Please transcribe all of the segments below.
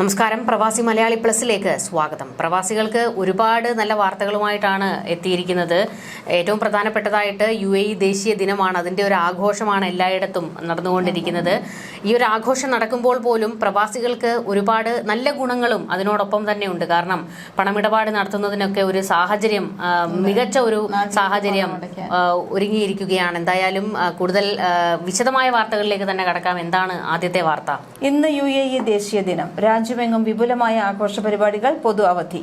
നമസ്കാരം. പ്രവാസി മലയാളി പ്ലസിലേക്ക് സ്വാഗതം. പ്രവാസികൾക്ക് ഒരുപാട് നല്ല വാർത്തകളുമായിട്ടാണ് എത്തിയിരിക്കുന്നത്. ഏറ്റവും പ്രധാനപ്പെട്ടതായിട്ട് UAE ദേശീയ ദിനമാണ്. അതിന്റെ ഒരു ആഘോഷമാണ് എല്ലായിടത്തും നടന്നുകൊണ്ടിരിക്കുന്നത്. ഈ ഒരു ആഘോഷം നടക്കുമ്പോൾ പോലും പ്രവാസികൾക്ക് ഒരുപാട് നല്ല ഗുണങ്ങളും അതിനോടൊപ്പം തന്നെ ഉണ്ട്. കാരണം പണമിടപാട് നടത്തുന്നതിനൊക്കെ ഒരു സാഹചര്യം, മികച്ച ഒരു സാഹചര്യം ഒരുങ്ങിയിരിക്കുകയാണ്. എന്തായാലും കൂടുതൽ വിശദമായ വാർത്തകളിലേക്ക് തന്നെ കടക്കാം. എന്താണ് ആദ്യത്തെ വാർത്ത? ഇന്ന് UAE ദേശീയ ദിനം. രാജ്യമെങ്ങും വിപുലമായ ആഘോഷ പരിപാടികൾ, പൊതു അവധി.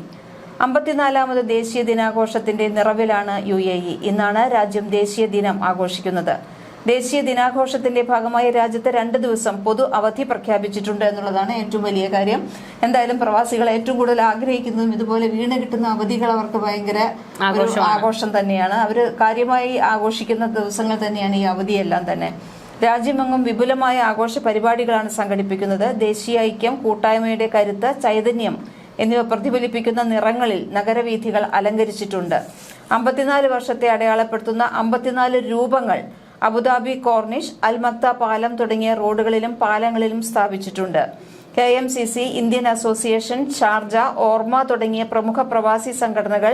54ാമത് ദേശീയ ദിനാഘോഷത്തിന്റെ നിറവിലാണ് UAE. ഇന്നാണ് രാജ്യം ദേശീയ ദിനം ആഘോഷിക്കുന്നത്. ദേശീയ ദിനാഘോഷത്തിന്റെ ഭാഗമായി രാജ്യത്ത് 2 ദിവസം പൊതു അവധി പ്രഖ്യാപിച്ചിട്ടുണ്ട് എന്നുള്ളതാണ് ഏറ്റവും വലിയ കാര്യം. എന്തായാലും പ്രവാസികൾ ഏറ്റവും കൂടുതൽ ആഗ്രഹിക്കുന്നതും ഇതുപോലെ വീണ് കിട്ടുന്ന അവധികൾ അവർക്ക് ഭയങ്കര ആഘോഷം തന്നെയാണ്. അവർ കാര്യമായി ആഘോഷിക്കുന്ന ദിവസങ്ങൾ തന്നെയാണ് ഈ അവധിയെല്ലാം തന്നെ. രാജ്യമെങ്ങും വിപുലമായ ആഘോഷ പരിപാടികളാണ് സംഘടിപ്പിക്കുന്നത്. ദേശീയ ഐക്യം, കൂട്ടായ്മയുടെ കരുത്ത്, ചൈതന്യം എന്നിവ പ്രതിഫലിപ്പിക്കുന്ന നിറങ്ങളിൽ നഗരവീഥികൾ അലങ്കരിച്ചിട്ടുണ്ട്. 54 വർഷത്തെ അടയാളപ്പെടുത്തുന്ന 54 രൂപങ്ങൾ അബുദാബി കോർണിഷ്, അൽമക്ത പാലം തുടങ്ങിയ റോഡുകളിലും പാലങ്ങളിലും സ്ഥാപിച്ചിട്ടുണ്ട്. KMCC, ഇന്ത്യൻ അസോസിയേഷൻ, ഷാർജ, ഓർമ്മ തുടങ്ങിയ പ്രമുഖ പ്രവാസി സംഘടനകൾ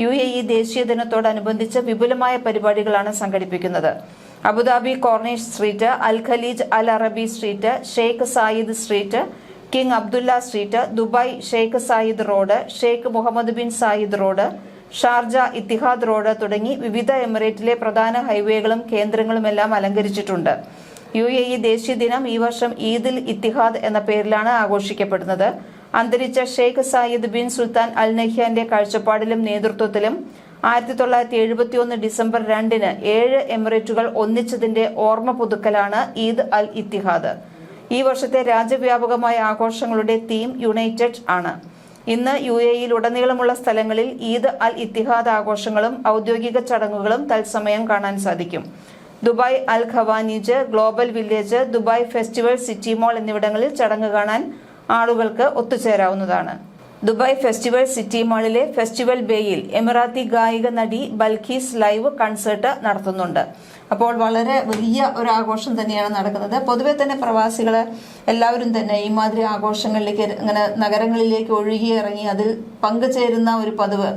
UAE ദേശീയ ദിനത്തോടനുബന്ധിച്ച് വിപുലമായ പരിപാടികളാണ് സംഘടിപ്പിക്കുന്നത്. Abu Dhabi Corniche Street, Al Khaleej Al Arabi Street, Sheikh Zayed Street, King Abdullah Street, Dubai Sheikh Zayed Road, Sheikh Mohammed bin Zayed Road, Sharjah Etihad Road തുടങ്ങി വിവിധ എമിറേറ്റിലെ പ്രധാന ഹൈവേകളും കേന്ദ്രങ്ങളുമെല്ലാം അലങ്കരിച്ചിട്ടുണ്ട്. UAE ദേശീയ ദിനം ഈ വർഷം ഈദുൽ ഇത്തിഹാദ് എന്ന പേരിലാണ് ആഘോഷിക്കപ്പെടുന്നത്. അന്തരിച്ച ഷെയ്ഖ് സായിദ് ബിൻ സുൽത്താൻ അൽ നഹ്യാന്റെ കാഴ്ചപ്പാടിലും നേതൃത്വത്തിലും 1971 ഡിസംബർ 2-ന് 7 എമിറേറ്റുകൾ ഒന്നിച്ചതിന്റെ ഓർമ്മ പുതുക്കലാണ് ഈദ് അൽ ഇത്തിഹാദ്. ഈ വർഷത്തെ രാജ്യവ്യാപകമായ ആഘോഷങ്ങളുടെ തീം യുണൈറ്റഡ് ആണ്. ഇന്ന് UAE ഉടനീളമുള്ള സ്ഥലങ്ങളിൽ ഈദ് അൽ ഇത്തിഹാദ് ആഘോഷങ്ങളും ഔദ്യോഗിക ചടങ്ങുകളും തത്സമയം കാണാൻ സാധിക്കും. Dubai Al Khawaneej, global village, Dubai festival city mall എന്നിവിടങ്ങളിൽ ചടങ്ങ് കാണാൻ ആളുകൾക്ക് ഒത്തുചേരാവുന്നതാണ്. ദുബായ് ഫെസ്റ്റിവൽ സിറ്റി മാളിലെ ഫെസ്റ്റിവൽ ബേയിൽ എമിറാത്തി ഗായിക നടി ബൽഖീസ് ലൈവ് കൺസേർട്ട് നടത്തുന്നുണ്ട്. അപ്പോൾ വളരെ വലിയ ഒരു ആഘോഷം തന്നെയാണ് നടക്കുന്നത്. പൊതുവെ തന്നെ പ്രവാസികൾ എല്ലാവരും തന്നെ ഈ മാതിരി ആഘോഷങ്ങളിലേക്ക് ഇങ്ങനെ നഗരങ്ങളിലേക്ക് ഒഴുകിയിറങ്ങി അതിൽ പങ്കുചേരുന്ന ഒരു പതിവ്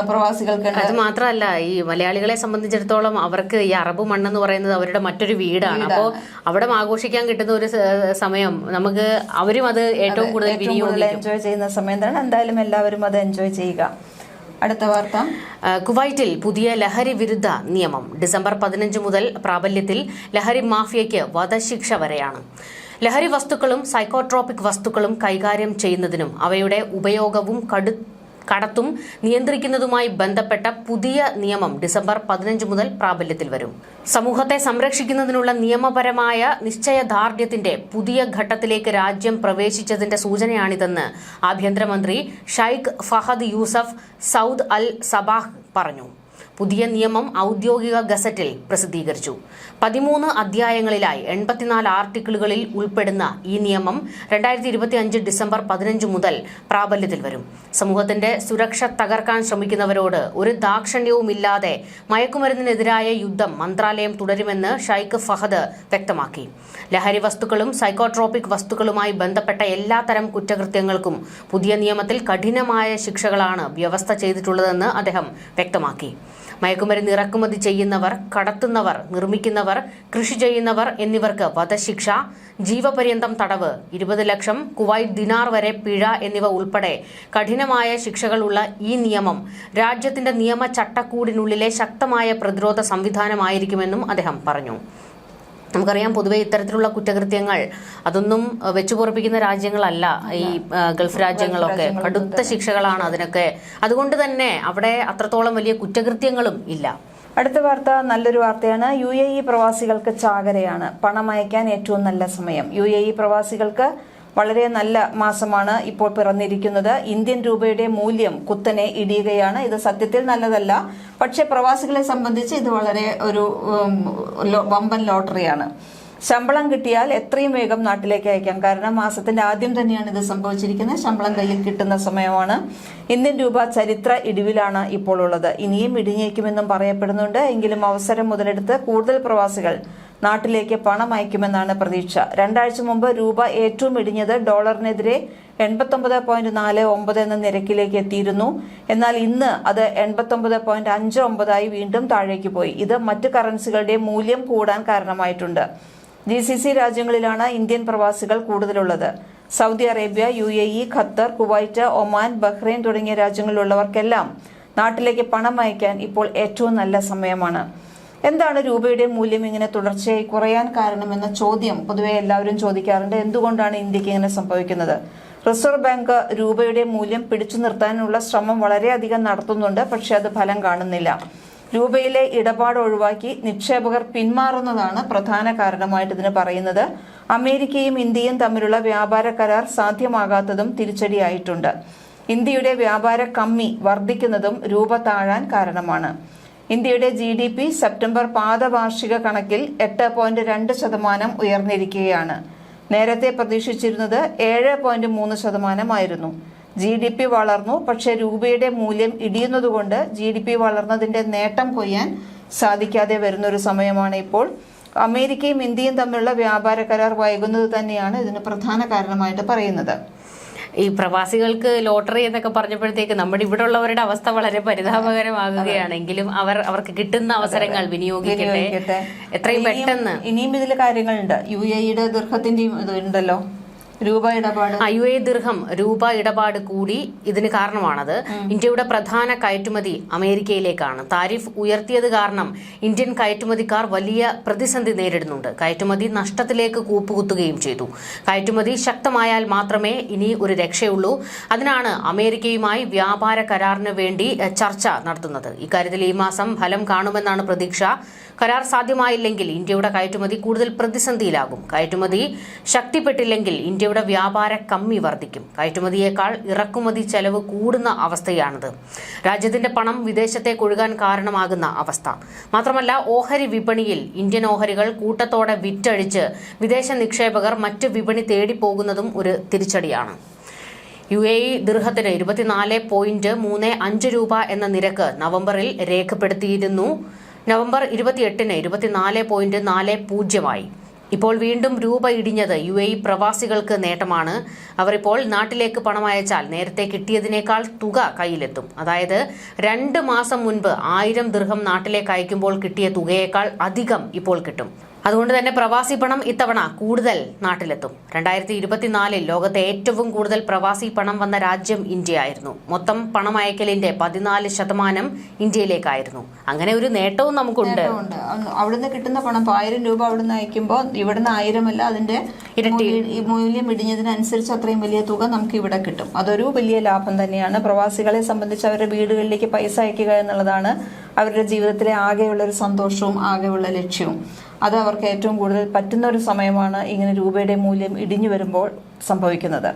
പ്രവാസികൾക്ക്. അത് മാത്രമല്ല, ഈ മലയാളികളെ സംബന്ധിച്ചിടത്തോളം അവർക്ക് ഈ അറബ് മണ്ണെന്ന് പറയുന്നത് അവരുടെ മറ്റൊരു വീടാണ്. അപ്പോൾ അവിടെ ആഘോഷിക്കാൻ കിട്ടുന്ന ഒരു സമയം നമുക്ക് അവരും അത് ഏറ്റവും കൂടുതൽ എൻജോയ് ചെയ്യുന്ന സമയം തന്നെ. എന്തായാലും എല്ലാവരും അത് എൻജോയ് ചെയ്യുക. അടുത്ത വാർത്ത. കുവൈറ്റിൽ പുതിയ ലഹരി വിരുദ്ധ നിയമം ഡിസംബർ 15 മുതൽ പ്രാബല്യത്തിൽ. ലഹരി മാഫിയയ്ക്ക് വധശിക്ഷ വരെയാണ്. ലഹരി വസ്തുക്കളും സൈക്കോട്രോപിക് വസ്തുക്കളും കൈകാര്യം ചെയ്യുന്നതിനും അവയുടെ ഉപയോഗവും കടത്തും നിയന്ത്രിക്കുന്നതുമായി ബന്ധപ്പെട്ട പുതിയ നിയമം ഡിസംബർ 15 മുതൽ പ്രാബല്യത്തിൽ വരും. സമൂഹത്തെ സംരക്ഷിക്കുന്നതിനുള്ള നിയമപരമായ നിശ്ചയദാർഢ്യത്തിന്റെ പുതിയ ഘട്ടത്തിലേക്ക് രാജ്യം പ്രവേശിച്ചതിന്റെ സൂചനയാണിതെന്ന് ആഭ്യന്തരമന്ത്രി Sheikh Fahad Yusuf Saud Al Sabah പറഞ്ഞു. പുതിയ നിയമം ഔദ്യോഗിക ഗസറ്റിൽ പ്രസിദ്ധീകരിച്ചു. 13 അധ്യായങ്ങളിലായി 84 ആർട്ടിക്കിളുകളിൽ ഉൾപ്പെടുന്ന ഈ നിയമം 2025 ഡിസംബർ 15 മുതൽ പ്രാബല്യത്തിൽ വരും. സമൂഹത്തിന്റെ സുരക്ഷ തകർക്കാൻ ശ്രമിക്കുന്നവരോട് ഒരു ദാക്ഷിണ്യവുമില്ലാതെ മയക്കുമരുന്നിനെതിരായ യുദ്ധം മന്ത്രാലയം തുടരുമെന്ന് ഷൈഖ് ഫഹദ് വ്യക്തമാക്കി. ലഹരി വസ്തുക്കളും സൈക്കോട്രോപിക് വസ്തുക്കളുമായി ബന്ധപ്പെട്ട എല്ലാത്തരം കുറ്റകൃത്യങ്ങൾക്കും പുതിയ നിയമത്തിൽ കഠിനമായ ശിക്ഷകളാണ് വ്യവസ്ഥ ചെയ്തിട്ടുള്ളതെന്ന് അദ്ദേഹം വ്യക്തമാക്കി. മയക്കുമരുന്ന് ഇറക്കുമതി ചെയ്യുന്നവർ, കടത്തുന്നവർ, നിർമ്മിക്കുന്നവർ, കൃഷി ചെയ്യുന്നവർ എന്നിവർക്ക് വധശിക്ഷ, ജീവപര്യന്തം തടവ്, 20 ലക്ഷം കുവൈറ്റ് ദിനാർ വരെ പിഴ എന്നിവ ഉൾപ്പെടെ കഠിനമായ ശിക്ഷകളുള്ള ഈ നിയമം രാജ്യത്തിന്റെ നിയമ ചട്ടക്കൂടിനുള്ളിലെ ശക്തമായ പ്രതിരോധ സംവിധാനമായിരിക്കുമെന്നും അദ്ദേഹം പറഞ്ഞു. നമുക്കറിയാം, പൊതുവെ ഇത്തരത്തിലുള്ള കുറ്റകൃത്യങ്ങൾ അതൊന്നും വെച്ചുപൊറപ്പിക്കുന്ന രാജ്യങ്ങളല്ല ഈ ഗൾഫ് രാജ്യങ്ങളൊക്കെ. കടുത്ത ശിക്ഷകളാണ് അതിനൊക്കെ. അതുകൊണ്ട് തന്നെ അവിടെ അത്രത്തോളം വലിയ കുറ്റകൃത്യങ്ങളും ഇല്ല. അടുത്ത വാർത്ത നല്ലൊരു വാർത്തയാണ്. UAE പ്രവാസികൾക്ക് ചാകരയാണ്. പണം അയക്കാൻ ഏറ്റവും നല്ല സമയം. UAE പ്രവാസികൾക്ക് വളരെ നല്ല മാസമാണ് ഇപ്പോൾ പിറന്നിരിക്കുന്നത്. ഇന്ത്യൻ രൂപയുടെ മൂല്യം കുത്തനെ ഇടിയുകയാണ്. ഇത് സത്യത്തിൽ നല്ലതല്ല, പക്ഷെ പ്രവാസികളെ സംബന്ധിച്ച് ഇത് വളരെ ഒരു വമ്പൻ ലോട്ടറിയാണ്. ശമ്പളം കിട്ടിയാൽ എത്രയും വേഗം നാട്ടിലേക്ക് അയക്കാം. കാരണം മാസത്തിന്റെ ആദ്യം തന്നെയാണ് ഇത് സംഭവിച്ചിരിക്കുന്നത്. ശമ്പളം കയ്യിൽ കിട്ടുന്ന സമയമാണ്. ഇന്ത്യൻ രൂപ ചരിത്ര ഇടിവിലാണ് ഇപ്പോൾ ഉള്ളത്. ഇനിയും ഇടിഞ്ഞേക്കുമെന്നും പറയപ്പെടുന്നുണ്ട്. എങ്കിലും അവസരം മുതലെടുത്ത് കൂടുതൽ പ്രവാസികൾ നാട്ടിലേക്ക് പണം അയക്കുമെന്നാണ് പ്രതീക്ഷ. 2 ആഴ്ച മുമ്പ് രൂപ ഏറ്റവും ഇടിഞ്ഞത് ഡോളറിനെതിരെ 89.49 എന്ന നിരക്കിലേക്ക് എത്തിയിരുന്നു. എന്നാൽ ഇന്ന് അത് 89.59 വീണ്ടും താഴേക്ക് പോയി. ഇത് മറ്റ് കറൻസികളുടെ മൂല്യം കൂടാൻ കാരണമായിട്ടുണ്ട്. GCC രാജ്യങ്ങളിലാണ് ഇന്ത്യൻ പ്രവാസികൾ കൂടുതലുള്ളത്. Saudi Arabia, UAE, Qatar, Kuwait, Oman, Bahrain തുടങ്ങിയ രാജ്യങ്ങളിലുള്ളവർക്കെല്ലാം നാട്ടിലേക്ക് പണം അയക്കാൻ ഇപ്പോൾ ഏറ്റവും നല്ല സമയമാണ്. എന്താണ് രൂപയുടെ മൂല്യം ഇങ്ങനെ തുടർച്ചയായി കുറയാൻ കാരണമെന്ന ചോദ്യം പൊതുവെ എല്ലാവരും ചോദിക്കാറുണ്ട്. എന്തുകൊണ്ടാണ് ഇന്ത്യക്ക് ഇങ്ങനെ സംഭവിക്കുന്നത്? റിസർവ് ബാങ്ക് രൂപയുടെ മൂല്യം പിടിച്ചു നിർത്താനുള്ള ശ്രമം വളരെയധികം നടത്തുന്നുണ്ട്. പക്ഷെ അത് ഫലം കാണുന്നില്ല. രൂപയിലെ ഇടപാട് ഒഴിവാക്കി നിക്ഷേപകർ പിന്മാറുന്നതാണ് പ്രധാന കാരണമായിട്ട് ഇതിന് പറയുന്നത്. അമേരിക്കയും ഇന്ത്യയും തമ്മിലുള്ള വ്യാപാര കരാർ സാധ്യമാകാത്തതും തിരിച്ചടിയായിട്ടുണ്ട്. ഇന്ത്യയുടെ വ്യാപാര കമ്മി വർദ്ധിക്കുന്നതും രൂപ താഴാൻ കാരണമാണ്. ഇന്ത്യയുടെ GDP സെപ്റ്റംബർ പാദവാർഷിക കണക്കിൽ 8.2% ഉയർന്നിരിക്കുകയാണ്. നേരത്തെ പ്രതീക്ഷിച്ചിരുന്നത് 7.3% GDP വളർന്നു. പക്ഷേ രൂപയുടെ മൂല്യം ഇടിയുന്നതുകൊണ്ട് GDP വളർന്നതിന്റെ നേട്ടം കൊയ്യാൻ സാധിക്കാതെ വരുന്നൊരു സമയമാണ് ഇപ്പോൾ. അമേരിക്കയും ഇന്ത്യയും തമ്മിലുള്ള വ്യാപാര കരാർ വൈകുന്നത് തന്നെയാണ് ഇതിന് പ്രധാന കാരണമായിട്ട് പറയുന്നത്. ഈ പ്രവാസികൾക്ക് ലോട്ടറി എന്നൊക്കെ പറഞ്ഞപ്പോഴത്തേക്ക് നമ്മുടെ ഇവിടെ ഉള്ളവരുടെ അവസ്ഥ വളരെ പരിതാപകരമാകുകയാണെങ്കിലും അവർക്ക് കിട്ടുന്ന അവസരങ്ങൾ വിനിയോഗിക്കട്ടെ. എത്രയും പെട്ടെന്ന് ഇനിയും ഇതിൽ കാര്യങ്ങളുണ്ട്. UAE ദീർഘത്തിന്റെയും ഇതുണ്ടല്ലോ, രൂപ ഇടപാട്. UAE ദിർഹം രൂപ ഇടപാട് കൂടി ഇതിന് കാരണമാണത്. ഇന്ത്യയുടെ പ്രധാന കയറ്റുമതി അമേരിക്കയിലേക്കാണ്. താരിഫ് ഉയർത്തിയത് കാരണം ഇന്ത്യൻ കയറ്റുമതിക്കാർ വലിയ പ്രതിസന്ധി നേരിടുന്നുണ്ട്. കയറ്റുമതി നഷ്ടത്തിലേക്ക് കൂപ്പുകുത്തുകയും ചെയ്തു. കയറ്റുമതി ശക്തമായാൽ മാത്രമേ ഇനി ഒരു രക്ഷയുള്ളൂ. അതിനാണ് അമേരിക്കയുമായി വ്യാപാര കരാറിന് വേണ്ടി ചർച്ച നടത്തുന്നത്. ഇക്കാര്യത്തിൽ ഈ മാസം ഫലം കാണുമെന്നാണ് പ്രതീക്ഷ. കരാർ സാധ്യമായില്ലെങ്കിൽ ഇന്ത്യയുടെ കയറ്റുമതി കൂടുതൽ പ്രതിസന്ധിയിലാകും. കയറ്റുമതി ശക്തിപ്പെട്ടില്ലെങ്കിൽ ഇന്ത്യയുടെ വ്യാപാര കമ്മി വർദ്ധിക്കും. കയറ്റുമതിയേക്കാൾ ഇറക്കുമതി ചെലവ് കൂടുന്ന അവസ്ഥയാണിത്. രാജ്യത്തിന്റെ പണം വിദേശത്തേക്ക് ഒഴുകാൻ കാരണമാകുന്ന അവസ്ഥ. മാത്രമല്ല, ഓഹരി വിപണിയിൽ ഇന്ത്യൻ ഓഹരികൾ കൂട്ടത്തോടെ വിറ്റഴിച്ച് വിദേശ നിക്ഷേപകർ മറ്റ് വിപണി തേടിപ്പോകുന്നതും ഒരു തിരിച്ചടിയാണ്. UAE ദിർഹത്തിന് 24.35 രൂപ എന്ന നിരക്ക് നവംബറിൽ രേഖപ്പെടുത്തിയിരുന്നു. നവംബർ 28-ന് 24.40 ഇപ്പോൾ വീണ്ടും രൂപ ഇടിഞ്ഞത് UAE പ്രവാസികൾക്ക് നേട്ടമാണ്. അവർ ഇപ്പോൾ നാട്ടിലേക്ക് പണം അയച്ചാൽ നേരത്തെ കിട്ടിയതിനേക്കാൾ തുക കയ്യിലെത്തും. അതായത് 2 മാസം മുൻപ് 1000 ദിർഹം നാട്ടിലേക്ക് അയക്കുമ്പോൾ കിട്ടിയ തുകയേക്കാൾ അധികം ഇപ്പോൾ കിട്ടും. അതുകൊണ്ട് തന്നെ പ്രവാസി പണം ഇത്തവണ കൂടുതൽ നാട്ടിലെത്തും. 2024 ലോകത്തെ ഏറ്റവും കൂടുതൽ പ്രവാസി പണം വന്ന രാജ്യം ഇന്ത്യയായിരുന്നു. മൊത്തം പണം അയക്കലിന്റെ 14% ഇന്ത്യയിലേക്കായിരുന്നു. അങ്ങനെ ഒരു നേട്ടവും നമുക്കുണ്ട്. അവിടുന്ന് കിട്ടുന്ന പണം 1000 രൂപ അവിടുന്ന് അയക്കുമ്പോൾ ഇവിടുന്ന് 1000 അല്ല, അതിന്റെ ഇരട്ടി മൂല്യം ഇടിഞ്ഞതിനനുസരിച്ച് അത്രയും വലിയ തുക നമുക്ക് ഇവിടെ കിട്ടും. അതൊരു വലിയ ലാഭം തന്നെയാണ്. പ്രവാസികളെ സംബന്ധിച്ച് അവരുടെ വീടുകളിലേക്ക് പൈസ അയക്കുക എന്നുള്ളതാണ് അവരുടെ ജീവിതത്തിലെ ആകെയുള്ള ഒരു സന്തോഷവും ആകെയുള്ള ലക്ഷ്യവും. അത് അവർക്ക് ഏറ്റവും കൂടുതൽ പറ്റുന്ന ഒരു സമയമാണ് ഇങ്ങനെ രൂപയുടെ മൂല്യം ഇടിഞ്ഞു വരുമ്പോൾ സംഭവിക്കുന്നത്.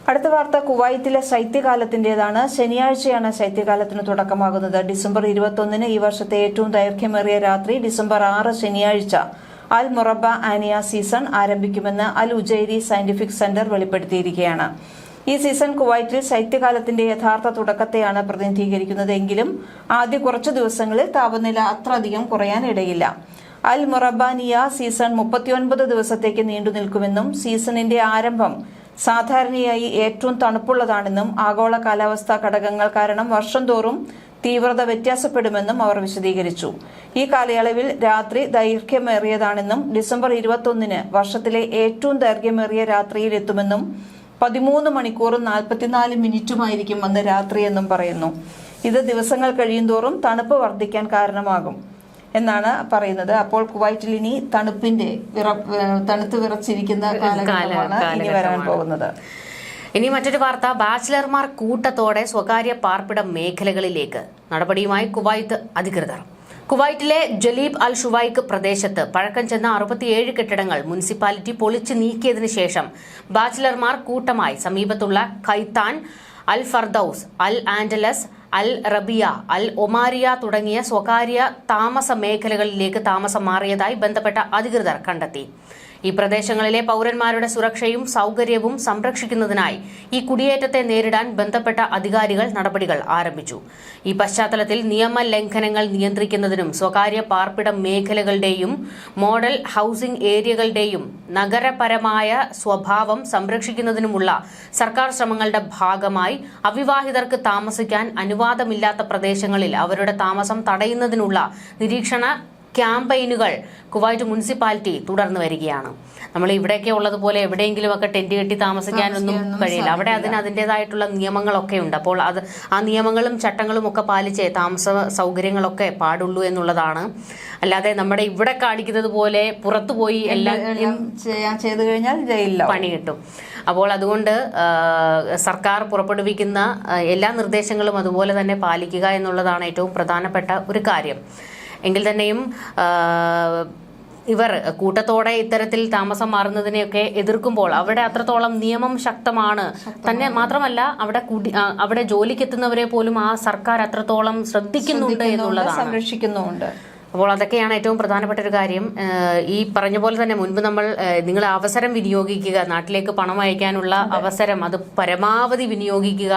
അടുത്ത വാർത്ത കുവൈറ്റിലെ ശൈത്യകാലത്തിൻ്റെതാണ്. ശനിയാഴ്ചയാണ് ശൈത്യകാലത്തിന് തുടക്കമാകുന്നത്. ഡിസംബർ 21-ന് ഈ വർഷത്തെ ഏറ്റവും ദൈർഘ്യമേറിയ രാത്രി ഡിസംബർ 6 ശനിയാഴ്ച അൽ മുറബ ആനിയ സീസൺ ആരംഭിക്കുമെന്ന് അൽ ഉജൈരി സയന്റിഫിക് സെന്റർ വെളിപ്പെടുത്തിയിരിക്കുകയാണ്. ഈ സീസൺ കുവൈറ്റിൽ ശൈത്യകാലത്തിന്റെ യഥാർത്ഥ തുടക്കത്തെയാണ് പ്രതിനിധീകരിക്കുന്നത്. എങ്കിലും ആദ്യ കുറച്ചു ദിവസങ്ങളിൽ താപനില അത്ര അധികം കുറയാൻ ഇടയില്ല. അൽ മൊറബാനിയ സീസൺ 39 ദിവസത്തേക്ക് നീണ്ടു നിൽക്കുമെന്നും സീസണിന്റെ ആരംഭം സാധാരണയായി ഏറ്റവും തണുപ്പുള്ളതാണെന്നും ആഗോള കാലാവസ്ഥാ ഘടകങ്ങൾ കാരണം വർഷം തോറും തീവ്രത വ്യത്യാസപ്പെടുമെന്നും അവർ വിശദീകരിച്ചു. ഈ കാലയളവിൽ രാത്രി ദൈർഘ്യമേറിയതാണെന്നും ഡിസംബർ 21-ന് വർഷത്തിലെ ഏറ്റവും ദൈർഘ്യമേറിയ രാത്രിയിൽ എത്തുമെന്നും 13 മണിക്കൂറും 44 മിനിറ്റുമായിരിക്കും അന്ന് രാത്രി എന്നും പറയുന്നു. ഇത് ദിവസങ്ങൾ കഴിയുന്തോറും തണുപ്പ് വർദ്ധിക്കാൻ കാരണമാകും എന്നാണ് പറയുന്നത്. അപ്പോൾ കുവൈറ്റിൽ ഇനി തണുത്ത് വിറച്ചിരിക്കുന്ന കാലഘട്ടമാണ് ഇനി വരാൻ പോകുന്നത്. ഇനി മറ്റൊരു വാർത്ത. ബാച്ചിലർമാർ കൂട്ടത്തോടെ സ്വകാര്യ പാർപ്പിട മേഖലകളിലേക്ക് നടപടിയുമായി കുവൈത്ത് അധികൃതർ. കുവൈറ്റിലെ ജലീബ് അൽ ഷുവൈക്ക് പ്രദേശത്ത് പഴക്കം ചെന്ന 67 കെട്ടിടങ്ങൾ മുനിസിപ്പാലിറ്റി പൊളിച്ചു നീക്കിയതിനു ശേഷം ബാച്ചിലർമാർ കൂട്ടമായി സമീപത്തുള്ള ഖൈത്താൻ, അൽ ഫർദൌസ്, അൽ ആൻഡലസ്, അൽ റബിയ, അൽ ഒമാരിയ തുടങ്ങിയ സ്വകാര്യ താമസ മേഖലകളിലേക്ക് താമസം മാറിയതായി ബന്ധപ്പെട്ട അധികൃതർ കണ്ടെത്തി. ഈ പ്രദേശങ്ങളിലെ പൌരന്മാരുടെ സുരക്ഷയും സൌകര്യവും സംരക്ഷിക്കുന്നതിനായി ഈ കുടിയേറ്റത്തെ നേരിടാൻ ബന്ധപ്പെട്ട അധികാരികൾ നടപടികൾ ആരംഭിച്ചു. ഈ പശ്ചാത്തലത്തിൽ നിയമലംഘനങ്ങൾ നിയന്ത്രിക്കുന്നതിനും സ്വകാര്യ പാർപ്പിട മേഖലകളുടെയും മോഡൽ ഹൌസിംഗ് ഏരിയകളുടെയും നഗരപരമായ സ്വഭാവം സംരക്ഷിക്കുന്നതിനുമുള്ള സർക്കാർ ശ്രമങ്ങളുടെ ഭാഗമായി അവിവാഹിതർക്ക് താമസിക്കാൻ അനുവാദമില്ലാത്ത പ്രദേശങ്ങളിൽ അവരുടെ താമസം തടയുന്നതിനുള്ള നിരീക്ഷണ ക്യാമ്പയിനുകൾ കുവൈറ്റ് മുനിസിപ്പാലിറ്റി തുടർന്നു വരികയാണ്. നമ്മൾ ഇവിടെയൊക്കെ ഉള്ളതുപോലെ എവിടെയെങ്കിലുമൊക്കെ ടെന്റ് കെട്ടി താമസിക്കാനൊന്നും കഴിയില്ല. അവിടെ അതിൻ്റെതായിട്ടുള്ള നിയമങ്ങളൊക്കെ ഉണ്ട്. അപ്പോൾ ആ നിയമങ്ങളും ചട്ടങ്ങളും ഒക്കെ പാലിച്ചേ താമസ സൗകര്യങ്ങളൊക്കെ പാടുള്ളൂ എന്നുള്ളതാണ്. അല്ലാതെ നമ്മുടെ ഇവിടെ കാണിക്കുന്നത് പോലെ പുറത്തു പോയി എല്ലാം ചെയ്തു കഴിഞ്ഞാൽ പണി കിട്ടും. അപ്പോൾ അതുകൊണ്ട് സർക്കാർ പുറപ്പെടുവിക്കുന്ന എല്ലാ നിർദ്ദേശങ്ങളും അതുപോലെ തന്നെ പാലിക്കുക എന്നുള്ളതാണ് ഏറ്റവും പ്രധാനപ്പെട്ട ഒരു കാര്യം. എങ്കിൽ തന്നെയും ഇവർ കൂട്ടത്തോടെ ഇത്തരത്തിൽ താമസം മാറുന്നതിനെയൊക്കെ എതിർക്കുമ്പോൾ അവിടെ അത്രത്തോളം നിയമം ശക്തമാണ്. തന്നെ മാത്രമല്ല അവിടെ ജോലിക്കെത്തുന്നവരെ പോലും ആ സർക്കാർ അത്രത്തോളം ശ്രദ്ധിക്കുന്നുണ്ട് എന്നുള്ളതാണ്, സംരക്ഷിക്കുന്നുമുണ്ട്. അപ്പോൾ അതൊക്കെയാണ് ഏറ്റവും പ്രധാനപ്പെട്ട ഒരു കാര്യം. ഈ പറഞ്ഞ പോലെ തന്നെ മുൻപ് നിങ്ങൾ അവസരം വിനിയോഗിക്കുക, നാട്ടിലേക്ക് പണം അയക്കാനുള്ള അവസരം അത് പരമാവധി വിനിയോഗിക്കുക.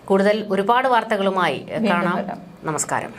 കൂടുതൽ ഒരുപാട് വാർത്തകളുമായി കാണാം. നമസ്കാരം.